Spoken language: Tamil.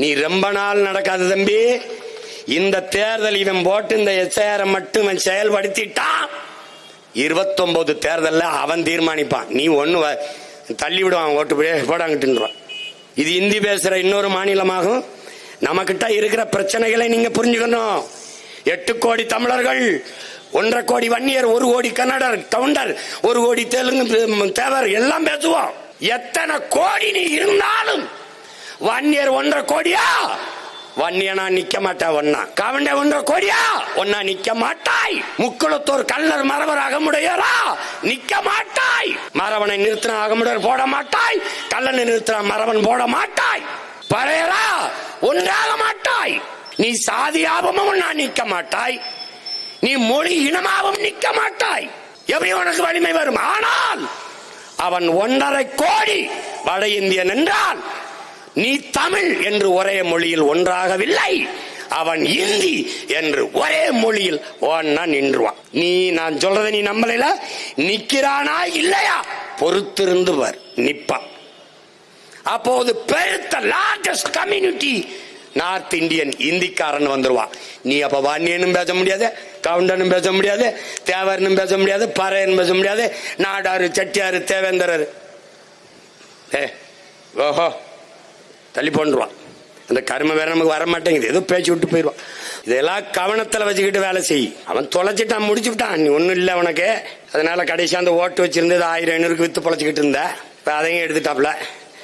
நீ ரொம்ப நாள் நடக்காது தம்பி. இந்த தேர்தல் இவன் போட்டு இந்த எஸ்ஐஆர் மட்டும் செயல்படுத்திட்டான். 29 தேர்தல்ல அவன் தீர்மானிப்பான். நீ ஒண்ணு தள்ளி விடுவான், ஓட்டு போடாங்கிட்டுருவான். இது இந்தி பேசுற இன்னொரு மாநிலமாகும். நமக்கிட்ட இருக்கிற பிரச்சனைகளை நீங்க புரிஞ்சுக்கணும். 8 கோடி தமிழர்கள், 1.5 கோடி வன்னியர், 1 கோடி கன்னடர், கவுண்டர், 1 கோடி தெலுங்கு, தேவர் எல்லாம் பேசுவோம். எத்தனை கோடி நீ இருந்தாலும் வன்னியர் 1.5 கோடியா? வன்னியனா நிக்க மாட்டா. ஒன்னா கவுண்ட 1.5 கோடியா? ஒன்னா நிக்க மாட்டாய். முக்குளத்தோர் கல்லர் மரவர் அகமுடையரா? நிக்க மாட்டாய். மரவனை நிறுத்தின அகமுடையர் போட மாட்டாய். கல்லனை நிறுத்தின மரவன் போட மாட்டாய். பறையரா ஒன்றாக மாட்டாய். நீ சாதியாபமும் ஒன்னா நிக்க மாட்டாய். நீ மொழி இனமாவும் நிக்க மாட்டாய். எப்படி உனக்கு வலிமை வரும்? ஆனால் அவன் 1.5 கோடி வட இந்தியன் என்றால் நீ தமிழ் என்று ஒரே மொழியில் ஒன்றாகவில்லை. அவன் இந்தி என்று ஒரே மொழியில் ஒன்னா நின்றுவான். நீ நான் சொல்றதை நீ நம்பல, நிக்கிறானா இல்லையா பொறுத்திருந்து பார், நிப்பான். அப்போது பெருத்த லார்ஜஸ்ட் கம்யூனிட்டி நார்த் இந்தியன் இந்திக்காரன் வந்துருவான். நீ அப்ப வன்னியனும் பேச முடியாது, கவுண்டனும் பேச முடியாது, தேவரனும் பேச முடியாது, பறையனும் பேச முடியாது, நாடாரு, செட்டியாரு, தேவேந்திரர் ஓஹோ தள்ளி போன்றுவான். அந்த கரும வேற நமக்கு வர மாட்டேங்குது, ஏதோ பேச்சு விட்டு போயிடுவான். இதெல்லாம் கவனத்துல வச்சுக்கிட்டு வேலை செய். அவன் தொலைச்சிட்டான், முடிச்சுட்டான். நீ ஒன்னும் இல்லை உனக்கு. அதனால கடைசியா அந்த ஓட்டு வச்சிருந்தது 1000-500 வித்து பொழைச்சிக்கிட்டு இருந்த. அதையும் எடுத்துட்டாப்ல.